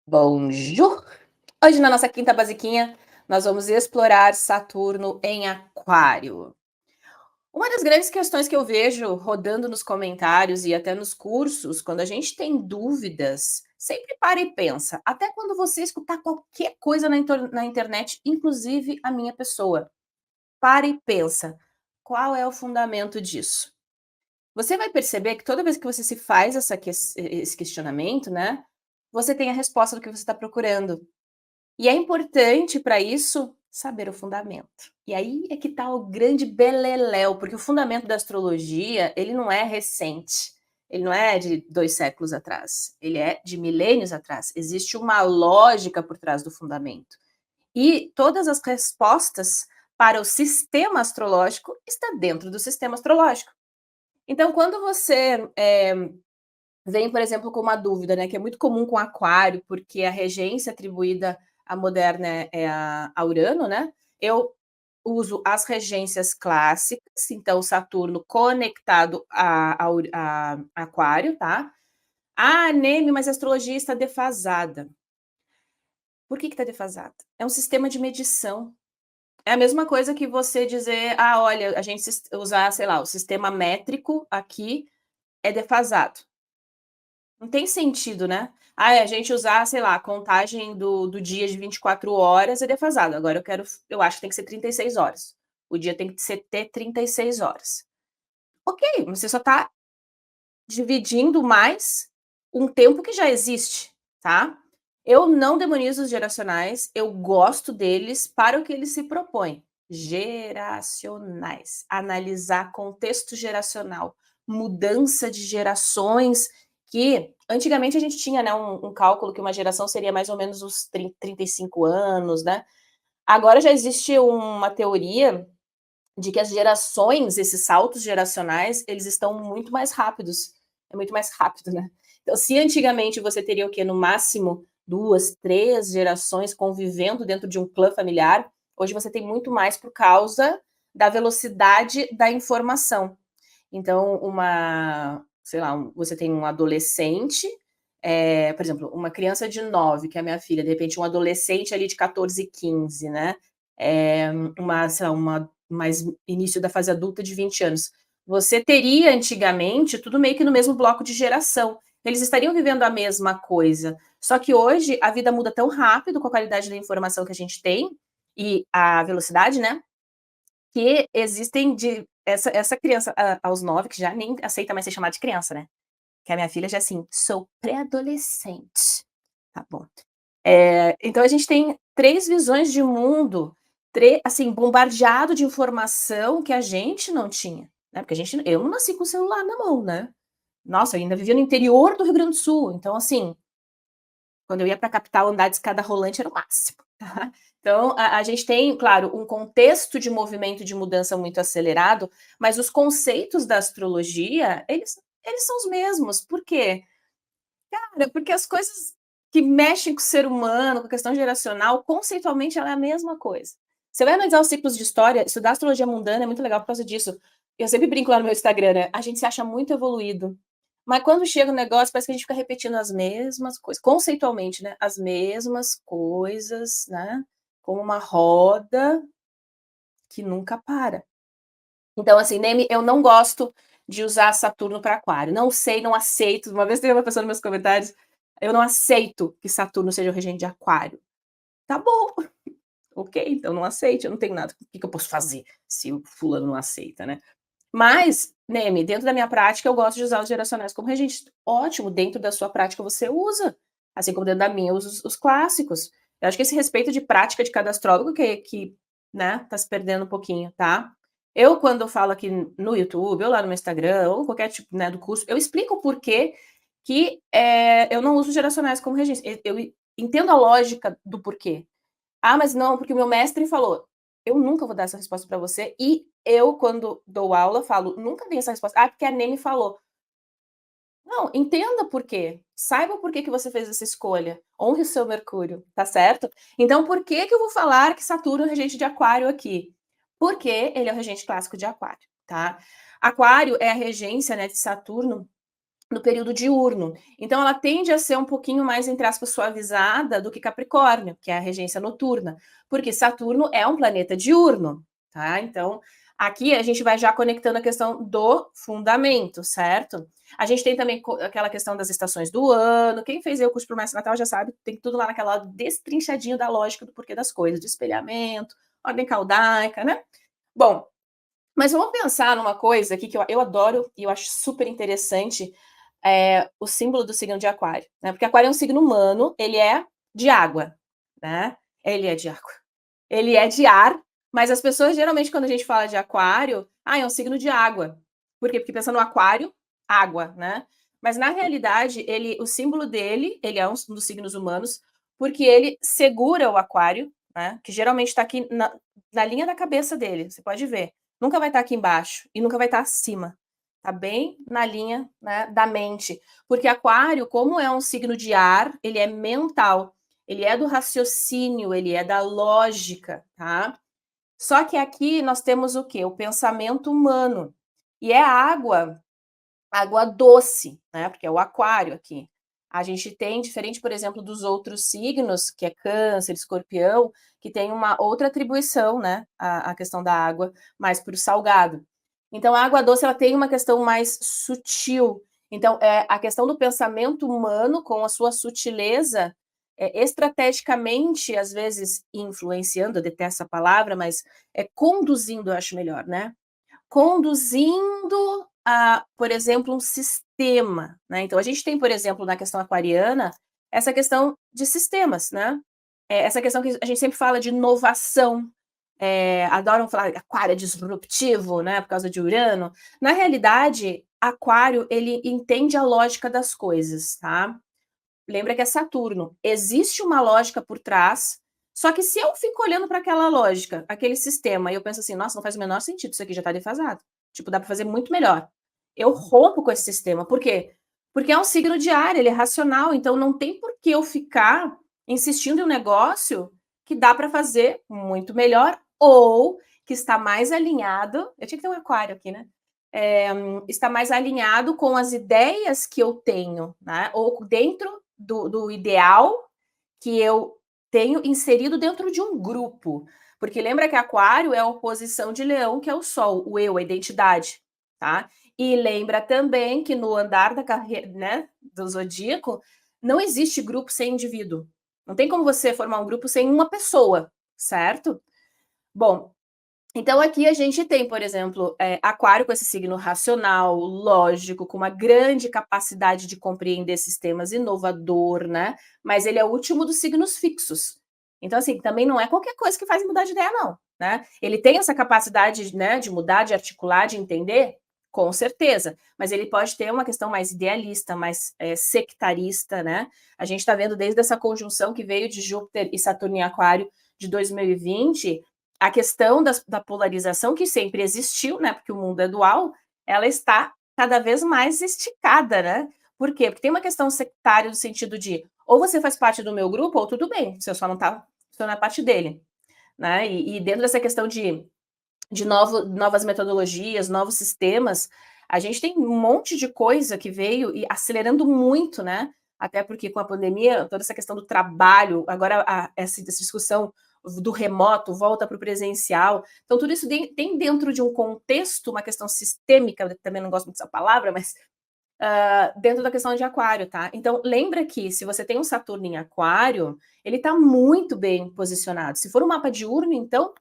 Bonjour! Hoje na nossa quinta basiquinha, nós vamos explorar Saturno em Aquário. Uma das grandes questões que eu vejo rodando nos comentários e até nos cursos, quando a gente tem dúvidas, sempre para e pensa, até quando você escutar qualquer coisa na internet, inclusive a minha pessoa, para e pensa, qual é o fundamento disso? Você vai perceber que toda vez que você se faz esse questionamento, né, você tem a resposta do que você está procurando. E é importante para isso saber o fundamento. E aí é que tá o grande beleléu, porque o fundamento da astrologia, ele não é recente. Ele não é de 2 séculos atrás, ele é de milênios atrás. Existe uma lógica por trás do fundamento. E todas as respostas para o sistema astrológico está dentro do sistema astrológico. Então, quando você, vem, por exemplo, com uma dúvida, né, que é muito comum com aquário, porque a regência atribuída à moderna é a Urano, né, eu uso as regências clássicas, então Saturno conectado a Aquário, tá. "Ah, Neme, mas a astrologia está defasada". Por que está defasada? É um sistema de medição. É a mesma coisa que você dizer: "Ah, olha, a gente usar, sei lá, o sistema métrico aqui é defasado". Não tem sentido, né. Ah, a gente usar, sei lá, a contagem do dia de 24 horas é defasado, agora eu acho que tem que ser 36 horas. O dia tem que ter 36 horas. Ok, você só tá dividindo mais um tempo que já existe, tá. Eu não demonizo os geracionais, eu gosto deles para o que eles se propõem. Geracionais, analisar contexto geracional, mudança de gerações, que antigamente a gente tinha, né, um cálculo que uma geração seria mais ou menos os 35 anos, né. Agora já existe uma teoria de que as gerações, esses saltos geracionais, eles estão muito mais rápidos. É muito mais rápido, né. Então, se antigamente você teria o quê? No máximo 2, 3 gerações convivendo dentro de um clã familiar, hoje você tem muito mais por causa da velocidade da informação. Então, sei lá, você tem um adolescente, por exemplo, uma criança de 9, que é a minha filha, de repente um adolescente ali de 14, 15, né, sei lá, uma mais início da fase adulta de 20 anos. Você teria antigamente tudo meio que no mesmo bloco de geração. Eles estariam vivendo a mesma coisa. Só que hoje a vida muda tão rápido com a qualidade da informação que a gente tem, e a velocidade, né, que existem de essa criança aos 9 que já nem aceita mais ser chamada de criança, né, que a minha filha já é assim: "Sou pré-adolescente". Tá bom. Então a gente tem 3 visões de mundo, assim, bombardeado de informação que a gente não tinha, né, porque eu não nasci com o celular na mão, né. Nossa, eu ainda vivia no interior do Rio Grande do Sul, então assim, quando eu ia para a capital andar de escada rolante era o máximo, tá. Então a gente tem, claro, um contexto de movimento de mudança muito acelerado, mas os conceitos da astrologia, eles são os mesmos. Por quê? Cara, porque as coisas que mexem com o ser humano, com a questão geracional, conceitualmente ela é a mesma coisa. Você vai analisar os ciclos de história, estudar astrologia mundana é muito legal por causa disso. Eu sempre brinco lá no meu Instagram, né, a gente se acha muito evoluído, mas quando chega o negócio parece que a gente fica repetindo as mesmas coisas, conceitualmente, né, as mesmas coisas, né, como uma roda que nunca para. Então, assim, Neme, eu não gosto de usar Saturno para Aquário. Não sei, não aceito. Uma vez teve uma pessoa nos meus comentários, eu não aceito que Saturno seja o regente de Aquário. Tá bom, ok, então não aceite, eu não tenho nada. O que que eu posso fazer se o fulano não aceita, né? Mas, Neme, dentro da minha prática, eu gosto de usar os geracionais como regentes. Ótimo, dentro da sua prática você usa. Assim como dentro da minha, eu uso os clássicos. Eu acho que esse respeito de prática de cada astrólogo que, né, tá se perdendo um pouquinho, tá? Eu, quando eu falo aqui no YouTube, ou lá no meu Instagram, ou qualquer tipo, né, do curso, eu explico o porquê que eu não uso geracionais como regentes. Eu entendo a lógica do porquê. Ah, mas não, porque o meu mestre falou. Eu nunca vou dar essa resposta para você e eu, quando dou aula, falo: "Nunca dei essa resposta". "Ah, porque a Neme falou". Não, entenda por quê. Saiba por que que você fez essa escolha. Honre o seu Mercúrio, tá certo? Então por que que eu vou falar que Saturno é regente de Aquário aqui? Porque ele é o regente clássico de Aquário, tá? Aquário é a regência, né, de Saturno no período diurno. Então ela tende a ser um pouquinho mais, entre aspas, suavizada do que Capricórnio, que é a regência noturna, porque Saturno é um planeta diurno, tá? Então, aqui a gente vai já conectando a questão do fundamento, certo? A gente tem também aquela questão das estações do ano. Quem fez o curso por Mestre Natal já sabe, tem tudo lá naquela destrinchadinho da lógica do porquê das coisas, de espelhamento, ordem caldaica, né? Bom, mas vamos pensar numa coisa aqui que eu adoro e eu acho super interessante, o símbolo do signo de Aquário, né? Porque Aquário é um signo humano, ele é de água, né? Ele é de água. Ele é de ar, mas as pessoas geralmente quando a gente fala de Aquário, é um signo de água. Por quê? Porque pensa no aquário, água, né? Mas na realidade, o símbolo dele, ele é um dos signos humanos, porque ele segura o aquário, né? Que geralmente está aqui na linha da cabeça dele, você pode ver. Nunca vai estar aqui embaixo e nunca vai estar acima. Tá bem na linha, né, da mente. Porque Aquário, como é um signo de ar, ele é mental, ele é do raciocínio, ele é da lógica, tá? Só que aqui nós temos o quê? O pensamento humano. E é água doce, né? Porque é o aquário aqui. A gente tem, diferente, por exemplo, dos outros signos, que é Câncer, Escorpião, que tem uma outra atribuição, né? A questão da água, mais para o salgado. Então, a água doce ela tem uma questão mais sutil. Então, a questão do pensamento humano, com a sua sutileza, estrategicamente, às vezes, influenciando, eu detesto essa palavra, mas conduzindo, eu acho melhor, né? Conduzindo a, por exemplo, um sistema, né? Então, a gente tem, por exemplo, na questão aquariana, essa questão de sistemas, né? Essa questão que a gente sempre fala de inovação. Adoram falar aquário é disruptivo, né? Por causa de Urano. Na realidade, aquário, ele entende a lógica das coisas, tá? Lembra que é Saturno. Existe uma lógica por trás, só que se eu fico olhando para aquela lógica, aquele sistema, e eu penso assim, nossa, não faz o menor sentido, isso aqui já está defasado. Tipo, dá para fazer muito melhor. Eu rompo com esse sistema. Por quê? Porque é um signo de ar, ele é racional, então não tem por que eu ficar insistindo em um negócio que dá para fazer muito melhor ou que está mais alinhado. Eu tinha que ter um aquário aqui, né? Está mais alinhado com as ideias que eu tenho, né? Ou dentro do ideal que eu tenho inserido dentro de um grupo. Porque lembra que Aquário é a oposição de Leão, que é o Sol, o eu, a identidade, tá? E lembra também que no andar da carreira, né, do zodíaco, não existe grupo sem indivíduo. Não tem como você formar um grupo sem uma pessoa, certo? Bom, então aqui a gente tem, por exemplo, Aquário com esse signo racional, lógico, com uma grande capacidade de compreender sistemas, inovador, né? Mas ele é o último dos signos fixos. Então, assim, também não é qualquer coisa que faz mudar de ideia, não, né? Ele tem essa capacidade, né, de mudar, de articular, de entender, com certeza. Mas ele pode ter uma questão mais idealista, mais sectarista, né? A gente está vendo desde essa conjunção que veio de Júpiter e Saturno em Aquário de 2020, a questão da polarização que sempre existiu, né? Porque o mundo é dual, ela está cada vez mais esticada, né? Por quê? Porque tem uma questão sectária no sentido de ou você faz parte do meu grupo, ou tudo bem, você só não está na parte dele, né? E dentro dessa questão de novas metodologias, novos sistemas, a gente tem um monte de coisa que veio e acelerando muito, né? Até porque com a pandemia, toda essa questão do trabalho, agora essa discussão do remoto volta para o presencial. Então, tudo isso tem dentro de um contexto, uma questão sistêmica, eu também não gosto muito dessa palavra, mas dentro da questão de aquário, tá? Então, lembra que se você tem um Saturno em aquário, ele está muito bem posicionado. Se for um mapa diurno, então,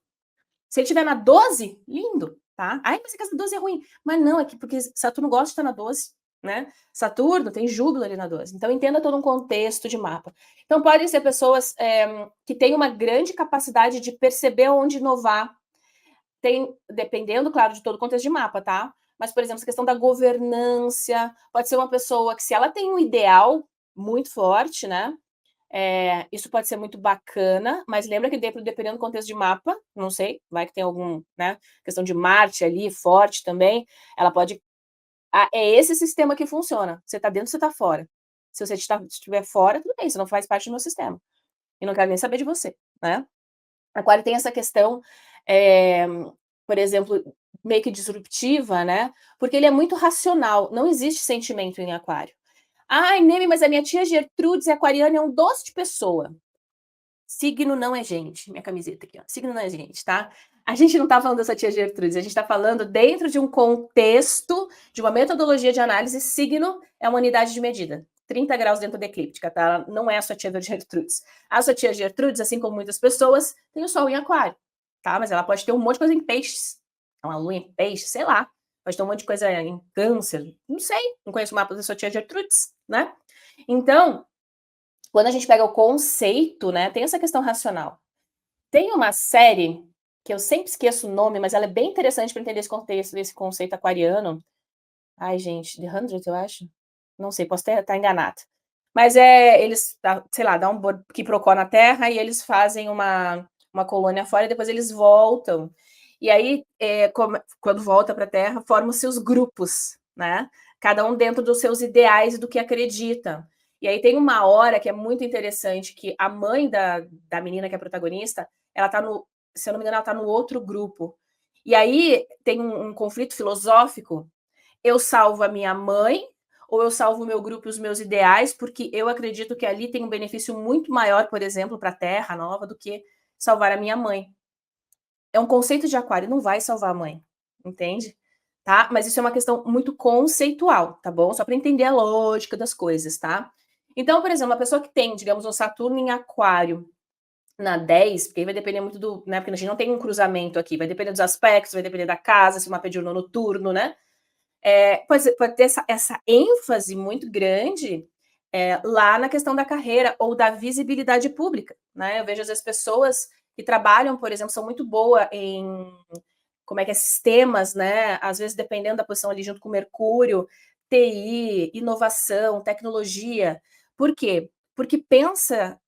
se ele estiver na 12, lindo, tá? Ai, mas essa 12 é ruim. Mas não, é que porque Saturno gosta de estar na 12, né? Saturno tem Júpiter ali na 12. Então, entenda todo um contexto de mapa. Então, podem ser pessoas que têm uma grande capacidade de perceber onde inovar. Dependendo, claro, de todo o contexto de mapa, tá? Mas, por exemplo, essa questão da governança, pode ser uma pessoa que, se ela tem um ideal muito forte, né? Isso pode ser muito bacana, mas lembra que dependendo do contexto de mapa, não sei, vai que tem algum, né, questão de Marte ali, forte também, ela pode... é esse sistema que funciona. Você tá dentro, você tá fora. Se você estiver fora, tudo bem, você não faz parte do meu sistema. E não quero nem saber de você, né? Aquário tem essa questão, por exemplo, meio que disruptiva, né, porque ele é muito racional, não existe sentimento em aquário. "Ai, Neme, mas a minha tia Gertrudes é aquariana, é um doce de pessoa". Signo não é gente, minha camiseta aqui, ó, signo não é gente, tá. A gente não tá falando dessa tia Gertrudes, a gente tá falando dentro de um contexto, de uma metodologia de análise, signo é uma unidade de medida, 30 graus dentro da eclíptica, tá, não é a sua tia Gertrudes. A sua tia Gertrudes, assim como muitas pessoas, tem o sol em aquário, tá, mas ela pode ter um monte de coisa em peixes, uma lua em peixes, sei lá, pode ter um monte de coisa em câncer, não sei, não conheço o mapa da sua tia Gertrudes, né. Então, quando a gente pega o conceito, né, tem essa questão racional. Tem uma série, que eu sempre esqueço o nome, mas ela é bem interessante para entender esse contexto desse conceito aquariano. Ai gente, The 100 eu acho? Não sei, posso estar enganada. Mas, eles sei lá, dá um quiprocó na Terra e eles fazem uma colônia fora e depois eles voltam. E aí, quando volta pra Terra, formam-se os grupos, né, cada um dentro dos seus ideais e do que acredita. E aí tem uma hora que é muito interessante, que a mãe da menina que é a protagonista, ela tá no se eu não me engano, ela tá no outro grupo. E aí tem um conflito filosófico, eu salvo a minha mãe ou eu salvo o meu grupo e os meus ideais, porque eu acredito que ali tem um benefício muito maior, por exemplo, para a Terra nova, do que salvar a minha mãe. É um conceito de aquário, não vai salvar a mãe, entende? Tá? Mas isso é uma questão muito conceitual, tá bom? Só para entender a lógica das coisas, tá? Então, por exemplo, uma pessoa que tem, digamos, um Saturno em aquário na 10, porque aí vai depender muito do, né, porque a gente não tem um cruzamento aqui, vai depender dos aspectos, vai depender da casa, se o mapa é diurno ou noturno, né? Pode ter essa ênfase muito grande, lá na questão da carreira ou da visibilidade pública, né. Eu vejo às vezes pessoas que trabalham, por exemplo, são muito boa em, como é que é, sistemas, né, às vezes dependendo da posição ali junto com Mercúrio, TI, inovação, tecnologia. Por quê? Porque pensa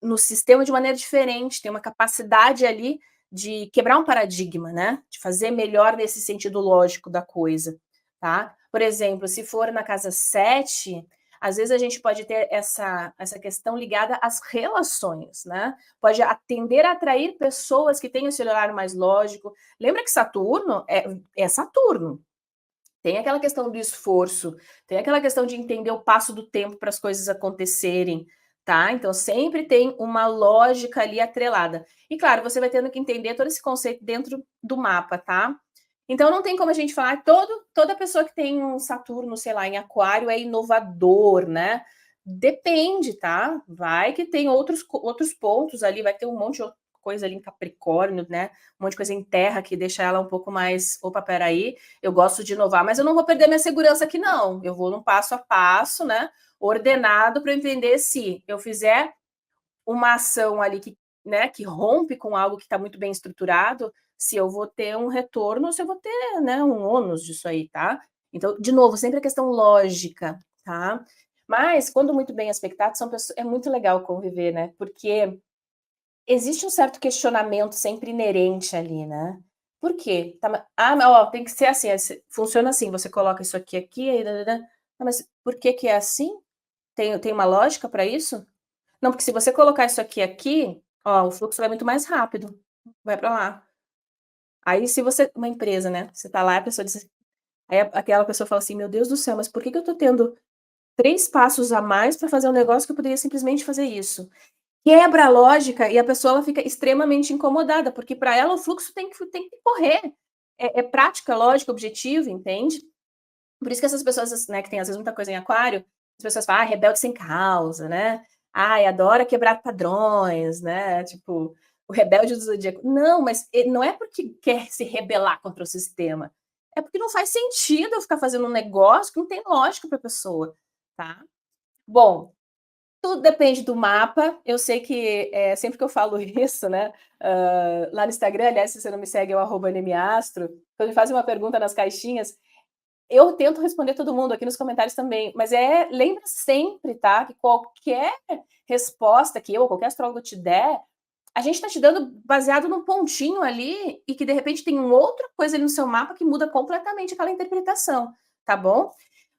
no sistema de maneira diferente, tem uma capacidade ali de quebrar um paradigma, né, de fazer melhor nesse sentido lógico da coisa, tá. Por exemplo, se for na casa 7, às vezes a gente pode ter essa questão ligada às relações, né, pode atender a atrair pessoas que têm esse olhar mais lógico. Lembra que Saturno é Saturno, tem aquela questão do esforço, tem aquela questão de entender o passo do tempo para as coisas acontecerem, tá. Então sempre tem uma lógica ali atrelada. E claro, você vai tendo que entender todo esse conceito dentro do mapa, tá. Então não tem como a gente falar toda pessoa que tem um Saturno, sei lá, em aquário é inovador, né. Depende, tá. Vai que tem outros pontos ali, vai ter um monte de coisa ali em Capricórnio, né, um monte de coisa em terra que deixa ela um pouco mais: "Opa, espera aí, eu gosto de inovar, mas eu não vou perder minha segurança aqui não, eu vou num passo a passo, né, ordenado para eu entender se eu fizer uma ação ali que, né, que rompe com algo que está muito bem estruturado, se eu vou ter um retorno ou se eu vou ter, né, um ônus disso aí, tá. Então, de novo, sempre a questão lógica, tá. Mas quando muito bem aspectados são é muito legal conviver, né, porque existe um certo questionamento sempre inerente ali, né. Por quê? Tá, ó, tem que ser assim, funciona assim, você coloca isso aqui, aí mas por que que é assim? Tem uma lógica para isso? Não, porque se você colocar isso aqui, ó, o fluxo vai muito mais rápido, vai para lá. Aí se você, uma empresa, né, você tá lá, a pessoa diz, aí aquela pessoa fala assim: "Meu Deus do céu, mas por que que eu tô tendo 3 passos a mais para fazer um negócio que eu poderia simplesmente fazer isso?". Quebra a lógica e a pessoa ela fica extremamente incomodada, porque para ela o fluxo tem que correr. É prática, lógica, objetivo, entende? Por isso que essas pessoas, né, que tem às vezes muita coisa em aquário, as pessoas falam: "Ah, rebelde sem causa", né. "Ai, adora quebrar padrões", né, tipo, o rebelde do zodíaco. Não, mas não é porque quer se rebelar contra o sistema, é porque não faz sentido eu ficar fazendo um negócio que não tem lógica para a pessoa, tá. Bom, tudo depende do mapa. Eu sei que, sempre que eu falo isso, né, lá no Instagram, aliás, se você não me segue, é o @nmeastro, quando me fazem uma pergunta nas caixinhas, eu tento responder todo mundo aqui nos comentários também, mas lembra sempre, tá, que qualquer resposta que eu ou qualquer astrólogo te der, a gente está te dando baseado num pontinho ali e que de repente tem uma outra coisa ali no seu mapa que muda completamente aquela interpretação, tá bom?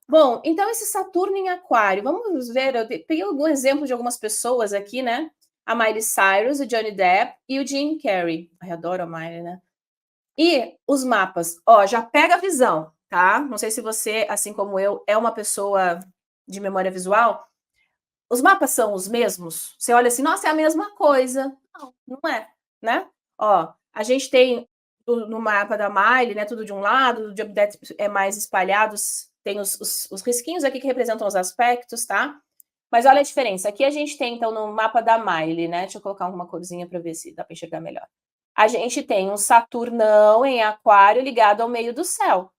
Bom, então esse Saturno em aquário, vamos ver, eu peguei algum exemplo de algumas pessoas aqui, né, a Miley Cyrus, o Johnny Depp e o Jim Carrey. Ai, adoro a Miley, né. E os mapas, ó, já pega a visão, tá? Não sei se você, assim como eu, é uma pessoa de memória visual. Os mapas são os mesmos? Você olha assim: "Nossa, é a mesma coisa". Não, não é, né. Ó, a gente tem no mapa da Miley, né, tudo de um lado, do Jobdeck é mais espalhados, tem os risquinhos aqui que representam os aspectos, tá. Mas olha a diferença, aqui a gente tem então no mapa da Miley, né, deixa eu colocar uma corzinha para ver se dá para enxergar melhor. A gente tem um Saturnão em aquário ligado ao meio do céu.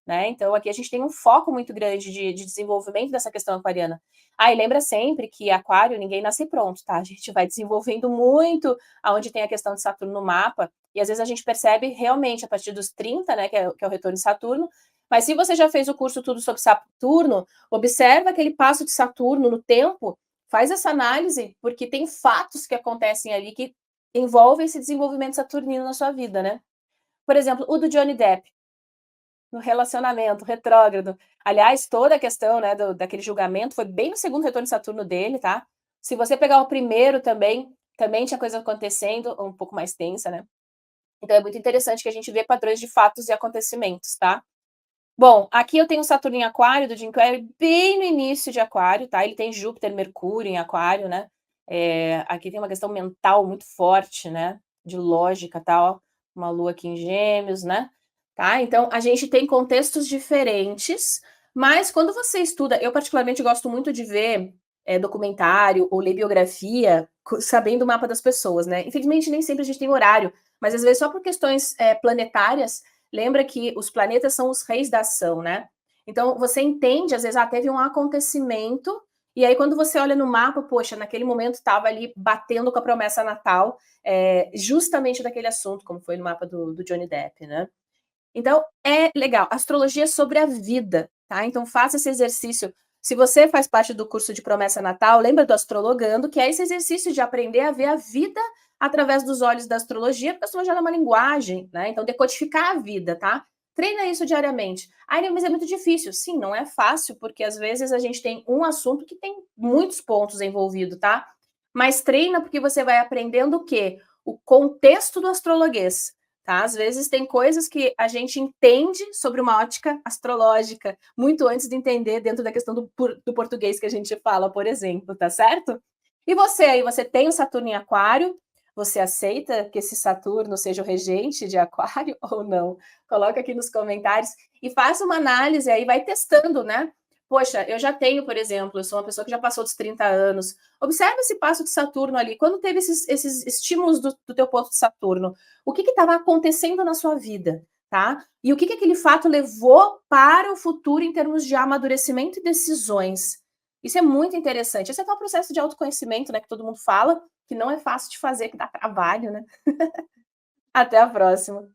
Né? Então, aqui a gente tem um foco muito grande de desenvolvimento dessa questão aquariana. Ah, e lembra sempre que aquário ninguém nasce pronto, tá? A gente vai desenvolvendo muito aonde tem a questão de Saturno no mapa, e às vezes a gente percebe realmente a partir dos 30, né, que é o retorno de Saturno, mas se você já fez o curso tudo sobre Saturno, observa aquele passo de Saturno no tempo, faz essa análise, porque tem fatos que acontecem ali que envolvem esse desenvolvimento saturnino na sua vida, né? Por exemplo, o do Johnny Depp no relacionamento retrógrado. Aliás, toda a questão, né, daquele julgamento foi bem no segundo retorno de Saturno dele, tá? Se você pegar o primeiro também tinha coisa acontecendo, um pouco mais tensa, né? Então é muito interessante que a gente vê padrões de fatos e acontecimentos, tá? Bom, aqui eu tenho Saturno em Aquário, do Jim Carrey, bem no início de Aquário, tá? Ele tem Júpiter, Mercúrio em Aquário, né? Aqui tem uma questão mental muito forte, né? De lógica, tal. Uma lua aqui em Gêmeos, né? Tá? Então, a gente tem contextos diferentes, mas quando você estuda, eu particularmente gosto muito de ver documentário ou ler biografia, sabendo o mapa das pessoas, né? Infelizmente, nem sempre a gente tem horário, mas às vezes só por questões planetárias. Lembra que os planetas são os reis da ação, né? Então você entende, às vezes, teve um acontecimento, e aí quando você olha no mapa, poxa, naquele momento estava ali batendo com a promessa natal, justamente daquele assunto, como foi no mapa do Johnny Depp, né? Então é legal. Astrologia é sobre a vida, tá? Então faça esse exercício. Se você faz parte do curso de promessa natal, lembra do astrologando, que é esse exercício de aprender a ver a vida através dos olhos da astrologia, porque a astrologia é uma linguagem, né? Então decodificar a vida, tá? Treina isso diariamente. Ai, mas é muito difícil. Sim, não é fácil, porque às vezes a gente tem um assunto que tem muitos pontos envolvidos, tá? Mas treina porque você vai aprendendo o quê? O contexto do astrologuês. Tá? Às vezes tem coisas que a gente entende sobre uma ótica astrológica, muito antes de entender dentro da questão do português que a gente fala, por exemplo, tá certo? E você aí, você tem o Saturno em Aquário? Você aceita que esse Saturno seja o regente de Aquário ou não? Coloca aqui nos comentários e faça uma análise aí, vai testando, né? Poxa, eu já tenho, por exemplo, eu sou uma pessoa que já passou dos 30 anos. Observe esse passo de Saturno ali. Quando teve esses estímulos do teu ponto de Saturno, o que estava acontecendo na sua vida, tá? E o que aquele fato levou para o futuro em termos de amadurecimento e decisões. Isso é muito interessante. Esse é o processo de autoconhecimento, né, que todo mundo fala, que não é fácil de fazer, que dá trabalho, né? Até a próxima.